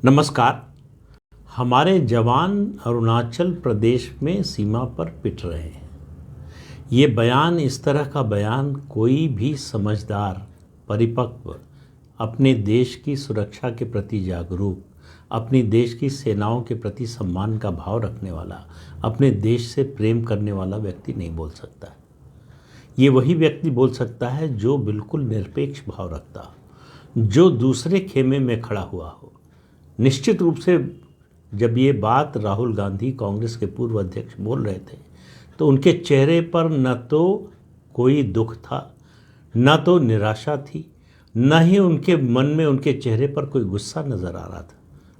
नमस्कार। हमारे जवान अरुणाचल प्रदेश में सीमा पर पिट रहे हैं। ये बयान, इस तरह का बयान कोई भी समझदार, परिपक्व, अपने देश की सुरक्षा के प्रति जागरूक, अपनी देश की सेनाओं के प्रति सम्मान का भाव रखने वाला, अपने देश से प्रेम करने वाला व्यक्ति नहीं बोल सकता। ये वही व्यक्ति बोल सकता है जो बिल्कुल निरपेक्ष भाव रखता, जो दूसरे खेमे में खड़ा हुआ हो। निश्चित रूप से जब ये बात राहुल गांधी, कांग्रेस के पूर्व अध्यक्ष, बोल रहे थे तो उनके चेहरे पर न तो कोई दुख था, न तो निराशा थी, न ही उनके मन में, उनके चेहरे पर कोई गुस्सा नज़र आ रहा था।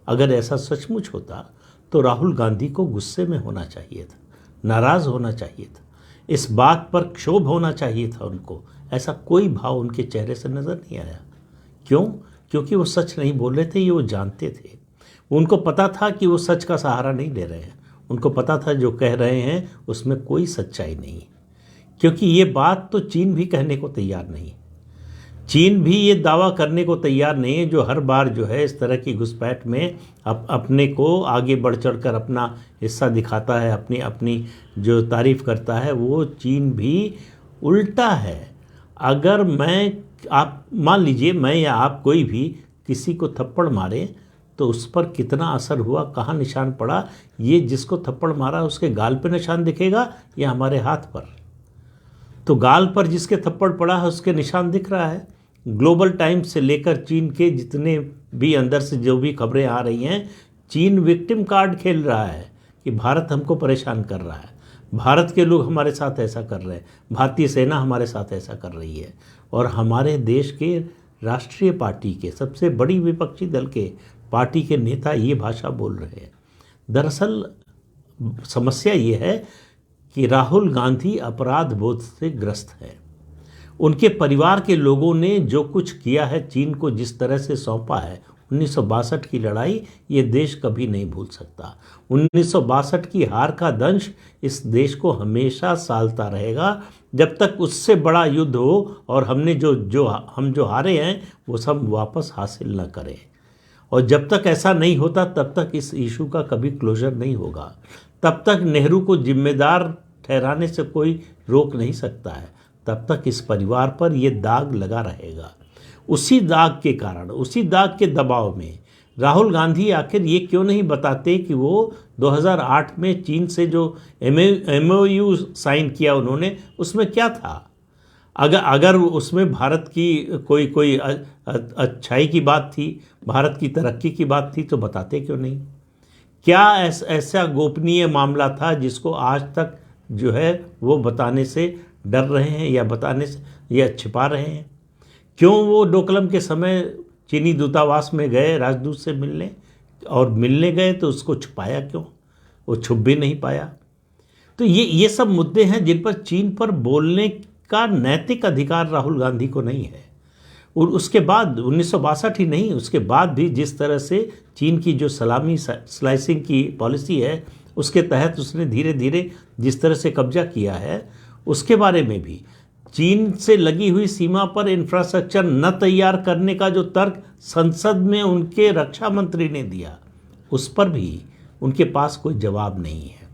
अगर ऐसा सचमुच होता तो राहुल गांधी को गुस्से में होना चाहिए था, नाराज़ होना चाहिए था, इस बात पर क्षोभ होना चाहिए था उनको। ऐसा कोई भाव उनके चेहरे से नज़र नहीं आया। क्यों? क्योंकि वो सच नहीं बोल रहे थे, ये वो जानते थे। उनको पता था कि वो सच का सहारा नहीं ले रहे हैं। उनको पता था जो कह रहे हैं उसमें कोई सच्चाई नहीं है, क्योंकि ये बात तो चीन भी कहने को तैयार नहीं है। चीन भी ये दावा करने को तैयार नहीं है, जो हर बार जो है इस तरह की घुसपैठ में अपने को आगे बढ़ चढ़ कर अपना हिस्सा दिखाता है, अपनी अपनी जो तारीफ़ करता है, वो चीन भी उल्टा है। अगर आप मान लीजिए, मैं या आप कोई भी किसी को थप्पड़ मारे तो उस पर कितना असर हुआ, कहाँ निशान पड़ा, ये जिसको थप्पड़ मारा उसके गाल पे निशान दिखेगा या हमारे हाथ पर? तो गाल पर जिसके थप्पड़ पड़ा है उसके निशान दिख रहा है। ग्लोबल टाइम्स से लेकर चीन के जितने भी अंदर से जो भी खबरें आ रही हैं, चीन विक्टिम कार्ड खेल रहा है कि भारत हमको परेशान कर रहा है, भारत के लोग हमारे साथ ऐसा कर रहे हैं, भारतीय सेना हमारे साथ ऐसा कर रही है। और हमारे देश के राष्ट्रीय पार्टी के, सबसे बड़ी विपक्षी दल के पार्टी के नेता ये भाषा बोल रहे हैं। दरअसल समस्या ये है कि राहुल गांधी अपराध बोध से ग्रस्त है। उनके परिवार के लोगों ने जो कुछ किया है, चीन को जिस तरह से सौंपा है, 1962 की लड़ाई ये देश कभी नहीं भूल सकता। 1962 की हार का दंश इस देश को हमेशा सालता रहेगा, जब तक उससे बड़ा युद्ध हो और हमने हम जो हारे हैं वो सब वापस हासिल न करें। और जब तक ऐसा नहीं होता तब तक इस इशू का कभी क्लोजर नहीं होगा। तब तक नेहरू को जिम्मेदार ठहराने से कोई रोक नहीं सकता है। तब तक इस परिवार पर ये दाग लगा रहेगा। उसी दाग के कारण, उसी दाग के दबाव में राहुल गांधी आखिर ये क्यों नहीं बताते कि वो 2008 में चीन से जो MOU साइन किया उन्होंने, उसमें क्या था? अगर उसमें भारत की कोई अच्छाई की बात थी, भारत की तरक्की की बात थी, तो बताते क्यों नहीं? क्या ऐसा गोपनीय मामला था जिसको आज तक जो है वो बताने से डर रहे हैं या बताने से या छिपा रहे हैं? क्यों वो डोकलम के समय चीनी दूतावास में गए राजदूत से मिलने, और मिलने गए तो उसको छुपाया क्यों? वो छुप भी नहीं पाया। तो ये सब मुद्दे हैं जिन पर चीन पर बोलने का नैतिक अधिकार राहुल गांधी को नहीं है। और उसके बाद 1962 ही नहीं, उसके बाद भी जिस तरह से चीन की जो सलामी स्लाइसिंग की पॉलिसी है, उसके तहत उसने धीरे धीरे जिस तरह से कब्जा किया है, उसके बारे में भी चीन से लगी हुई सीमा पर इंफ्रास्ट्रक्चर न तैयार करने का जो तर्क संसद में उनके रक्षा मंत्री ने दिया, उस पर भी उनके पास कोई जवाब नहीं है।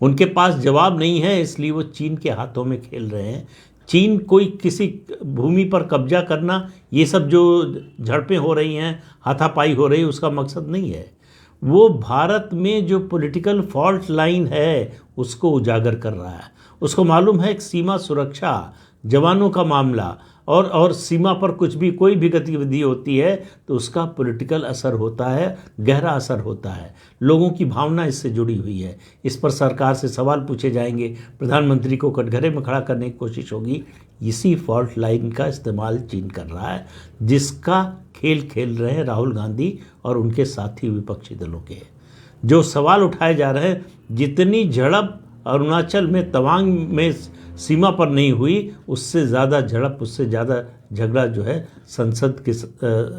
उनके पास जवाब नहीं है, इसलिए वो चीन के हाथों में खेल रहे हैं। चीन कोई किसी भूमि पर कब्जा करना, ये सब जो झड़पें हो रही हैं, हाथापाई हो रही है, उसका मकसद नहीं है। वो भारत में जो पॉलिटिकल फॉल्ट लाइन है उसको उजागर कर रहा है। उसको मालूम है कि सीमा सुरक्षा, जवानों का मामला और सीमा पर कुछ भी, कोई भी गतिविधि होती है तो उसका पॉलिटिकल असर होता है, गहरा असर होता है। लोगों की भावना इससे जुड़ी हुई है। इस पर सरकार से सवाल पूछे जाएंगे, प्रधानमंत्री को कटघरे में खड़ा करने की कोशिश होगी। इसी फॉल्ट लाइन का इस्तेमाल चीन कर रहा है, जिसका खेल खेल रहे हैं राहुल गांधी और उनके साथी विपक्षी दलों के। जो सवाल उठाए जा रहे हैं, जितनी झड़प अरुणाचल में, तवांग में सीमा पर नहीं हुई, उससे ज़्यादा झड़प, उससे ज़्यादा झगड़ा जो है संसद के,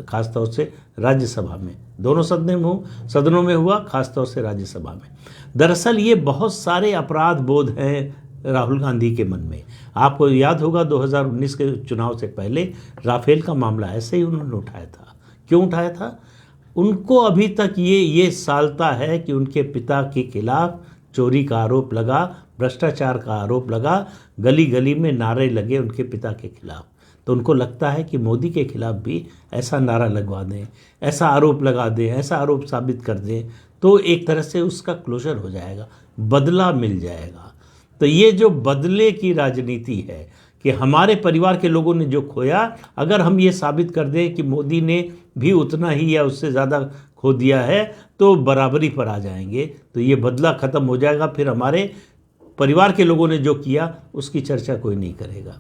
खासतौर से राज्यसभा में, दोनों सदनों में हुआ, खासतौर से राज्यसभा में। दरअसल ये बहुत सारे अपराध बोध हैं राहुल गांधी के मन में। आपको याद होगा 2019 के चुनाव से पहले राफेल का मामला ऐसे ही उन्होंने उठाया था। क्यों उठाया था? उनको अभी तक ये सालता है कि उनके पिता के खिलाफ चोरी का आरोप लगा, भ्रष्टाचार का आरोप लगा, गली गली में नारे लगे उनके पिता के खिलाफ। तो उनको लगता है कि मोदी के खिलाफ भी ऐसा नारा लगवा दें, ऐसा आरोप लगा दें, ऐसा आरोप साबित कर दें, तो एक तरह से उसका क्लोजर हो जाएगा, बदला मिल जाएगा। तो ये जो बदले की राजनीति है कि हमारे परिवार के लोगों ने जो खोया, अगर हम ये साबित कर दें कि मोदी ने भी उतना ही या उससे ज़्यादा खो दिया है, तो बराबरी पर आ जाएंगे, तो ये बदला ख़त्म हो जाएगा। फिर हमारे परिवार के लोगों ने जो किया उसकी चर्चा कोई नहीं करेगा।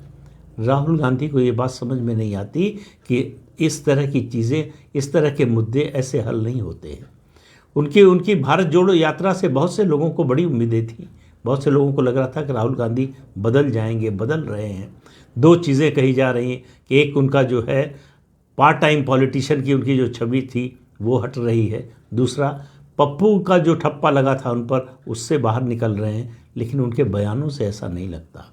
राहुल गांधी को ये बात समझ में नहीं आती कि इस तरह की चीज़ें, इस तरह के मुद्दे ऐसे हल नहीं होते हैं। उनकी भारत जोड़ो यात्रा से बहुत से लोगों को बड़ी उम्मीदें थी। बहुत से लोगों को लग रहा था कि राहुल गांधी बदल जाएंगे, बदल रहे हैं। दो चीज़ें कही जा रही हैं कि एक उनका जो है पार्ट टाइम पॉलिटिशियन की उनकी जो छवि थी वो हट रही है, दूसरा पप्पू का जो ठप्पा लगा था उन पर, उससे बाहर निकल रहे हैं। लेकिन उनके बयानों से ऐसा नहीं लगता।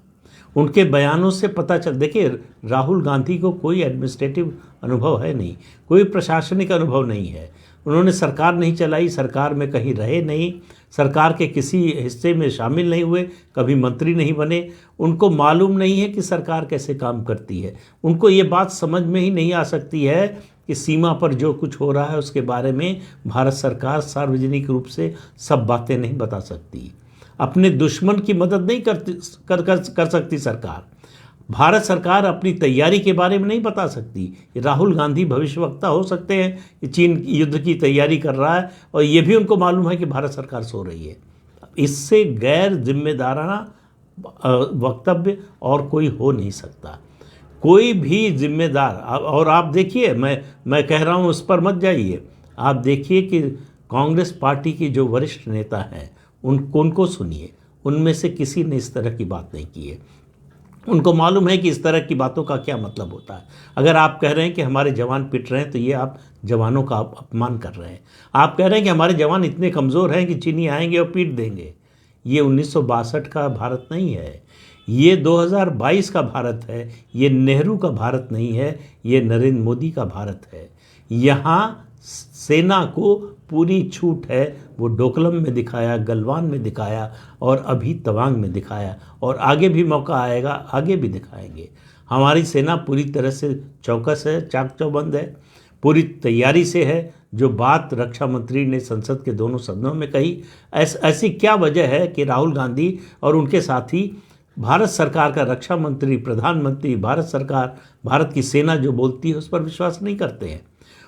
उनके बयानों से पता चल, देखिए राहुल गांधी को कोई एडमिनिस्ट्रेटिव अनुभव है नहीं, कोई प्रशासनिक अनुभव नहीं है। उन्होंने सरकार नहीं चलाई, सरकार में कहीं रहे नहीं, सरकार के किसी हिस्से में शामिल नहीं हुए, कभी मंत्री नहीं बने। उनको मालूम नहीं है कि सरकार कैसे काम करती है। उनको ये बात समझ में ही नहीं आ सकती है कि सीमा पर जो कुछ हो रहा है उसके बारे में भारत सरकार सार्वजनिक रूप से सब बातें नहीं बता सकती। अपने दुश्मन की मदद नहीं कर सकती सरकार। भारत सरकार अपनी तैयारी के बारे में नहीं बता सकती। राहुल गांधी भविष्यवक्ता हो सकते हैं कि चीन युद्ध की तैयारी कर रहा है और ये भी उनको मालूम है कि भारत सरकार सो रही है। इससे गैर जिम्मेदाराना वक्तव्य और कोई हो नहीं सकता। कोई भी जिम्मेदार, और आप देखिए, मैं कह रहा हूँ उस पर मत जाइए। आप देखिए कि कांग्रेस पार्टी के जो वरिष्ठ नेता हैं उनको सुनिए, उनमें से किसी ने इस तरह की बात नहीं की है। उनको मालूम है कि इस तरह की बातों का क्या मतलब होता है। अगर आप कह रहे हैं कि हमारे जवान पिट रहे हैं तो ये आप जवानों का अपमान कर रहे हैं। आप कह रहे हैं कि हमारे जवान इतने कमज़ोर हैं कि चीनी आएंगे और पीट देंगे। ये 1962 का भारत नहीं है, ये 2022 का भारत है। ये नेहरू का भारत नहीं है, ये नरेंद्र मोदी का भारत है। यहाँ सेना को पूरी छूट है। वो डोकलम में दिखाया, गलवान में दिखाया और अभी तवांग में दिखाया, और आगे भी मौका आएगा, आगे भी दिखाएंगे। हमारी सेना पूरी तरह से चौकस है, चाक चौबंद है, पूरी तैयारी से है। जो बात रक्षा मंत्री ने संसद के दोनों सदनों में कही, ऐसी क्या वजह है कि राहुल गांधी और उनके साथी भारत सरकार का रक्षा मंत्री, प्रधानमंत्री, भारत सरकार, भारत की सेना जो बोलती है उस पर विश्वास नहीं करते हैं।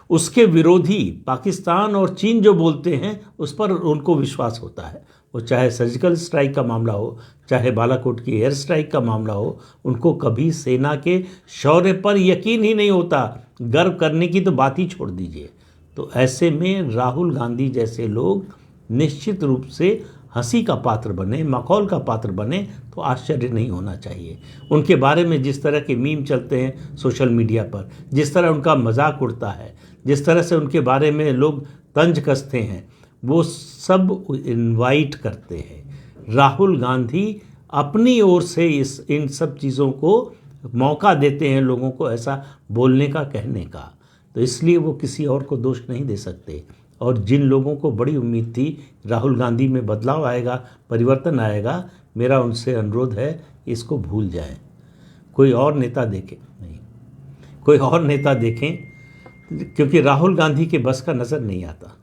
उसके विरोधी पाकिस्तान और चीन जो बोलते हैं उस पर उनको विश्वास होता है। वो चाहे सर्जिकल स्ट्राइक का मामला हो, चाहे बालाकोट की एयर स्ट्राइक का मामला हो, उनको कभी सेना के शौर्य पर यकीन ही नहीं होता। गर्व करने की तो बात ही छोड़ दीजिए। तो ऐसे में राहुल गांधी जैसे लोग निश्चित रूप से हंसी का पात्र बने, मखौल का पात्र बने तो आश्चर्य नहीं होना चाहिए। उनके बारे में जिस तरह के मीम चलते हैं सोशल मीडिया पर, जिस तरह उनका मजाक उड़ता है, जिस तरह से उनके बारे में लोग तंज कसते हैं, वो सब इनवाइट करते हैं। राहुल गांधी अपनी ओर से इन सब चीज़ों को मौका देते हैं लोगों को ऐसा बोलने का, कहने का। तो इसलिए वो किसी और को दोष नहीं दे सकते। और जिन लोगों को बड़ी उम्मीद थी राहुल गांधी में बदलाव आएगा, परिवर्तन आएगा, मेरा उनसे अनुरोध है इसको भूल जाएं। कोई और नेता देखें, नहीं कोई और नेता देखें, क्योंकि राहुल गांधी के बस का नज़र नहीं आता।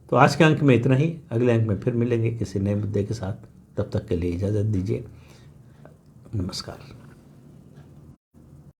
तो आज के अंक में इतना ही। अगले अंक में फिर मिलेंगे किसी नए मुद्दे के साथ। तब तक के लिए इजाज़त दीजिए। नमस्कार।